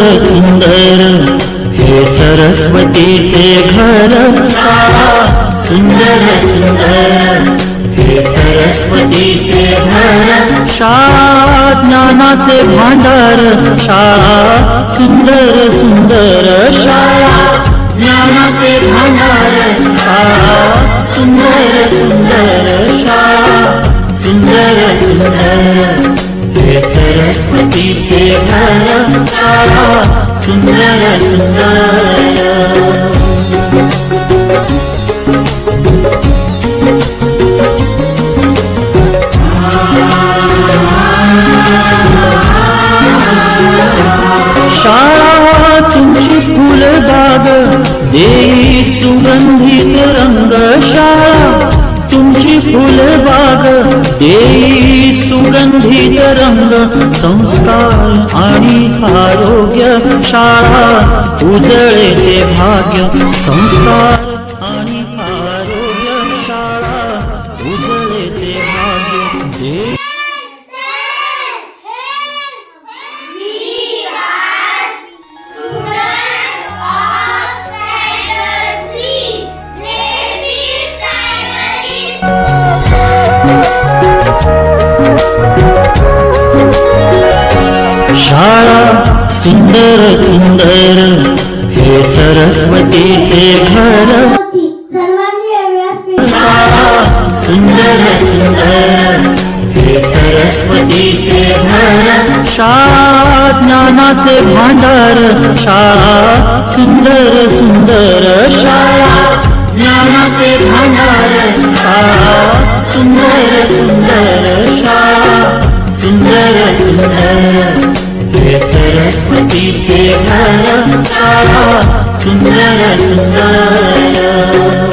सुंदर सुंदर हे सरस्वतीचे घर शाळा सुंदर सुंदर हे सरस्वतीचे घर शाळा ज्ञानाचे भांडार शाळा सुंदर सुंदर शाळा ज्ञानाचे भांडार शाळा सुंदर सुंदर शाळा सुंदर सुंदर हे सरस्वतीचे घर शाळा सुंदर सुंदर शाळा तुमची फुलबाग देई सुगंधित रंग शाळा तुमची फुलबाग देई सुगंधित रंग संस्कार आणि आरोग्य शाळा उजळे ते भाग्य संस्कार आणि आरोग्य शाळा उजळे ते भाग्य शाळा सुंदर सुंदर हे सरस्वतीचे घर शाळा सुंदर सुंदर हे सरस्वतीचे घर शाळा ज्ञानाचे भांडार शाळा सुंदर सुंदर शाळा ज्ञानाचे भांडार शाळा सुंदर सुंदर शाळा सुंदर सुंदर हे सरस्वतीचे घर शाळा सुंदर सुंदर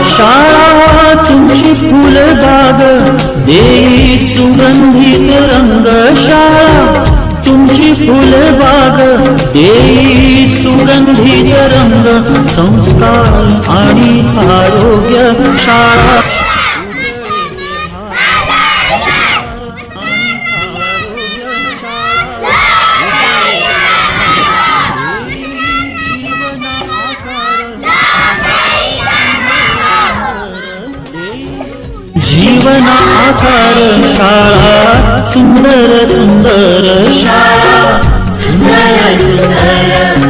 शाळा तुमची फुलबाग देई सुगंधित रंग शाळा तुमची फुलबाग देई सुगंधित रंग संस्कार आणि आरोग्य शाळा जीवन आकार शाळा सुंदर सुंदर शाळा सुंदर सुंदर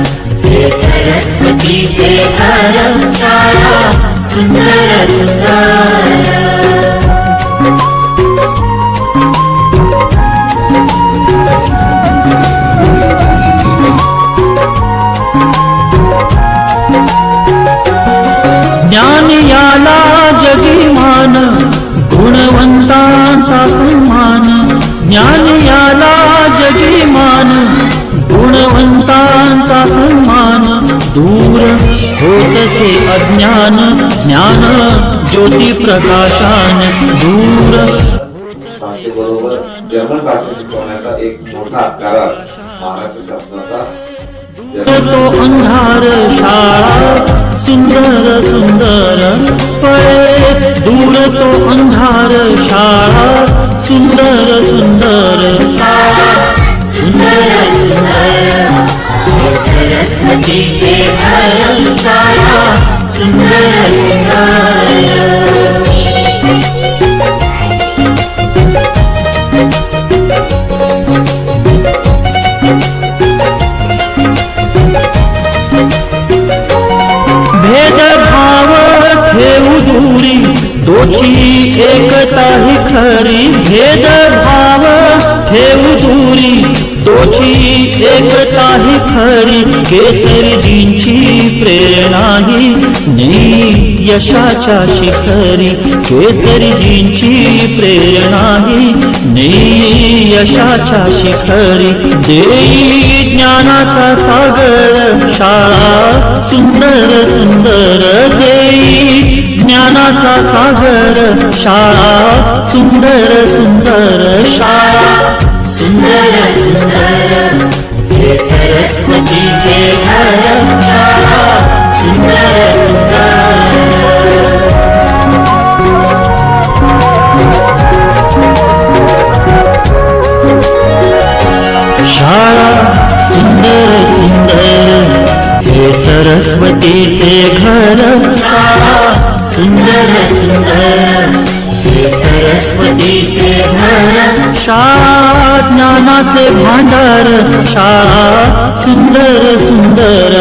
हे सरस्वतीचे घर शाळा सुंदर सुंदर ज्ञान याला जगीमान गुणवंतांचा सन्मान ज्ञान याला जगीमान गुणवंतांचा सन्मान दूर होतसे अज्ञान ज्ञान ज्योती प्रकाशान दूर बरोबर जर्मन भाषा शिकवण्याचा एक मोठा करार महाराष्ट्र शासनाचा तो अंधार शाळा सुंदर सुंदर पळे दूर तो अंधार शाळा सुंदर सुंदर शाळा सुंदर सुंदर हे सरस्वतीचे घर शाळा सुंदर सुंदर भेदभाव ठेवू दूरी तोची एकता ही खरी भेदभाव ठेवू दूरी तोची एकता ही खरी केसरीजींची प्रेरणा ही नेई यशाच्या शिखरी केसरीजींची प्रेरणा ही नेई यशाच्या शिखरी देई ज्ञानाचा सागर शाळा सुंदर सुंदर देई ज्ञानाचा सागर शाळा सुंदर सुंदर शाळा सुंदर सुंदर हे सरस्वतीचे घर शाळा सुंदर सुंदर सरस्वतीचे घर शाळा सुंदर सुंदर, हे सरस्वतीचे घर शाळा ज्ञानाचे भांडार, शाळा सुंदर सुंदर.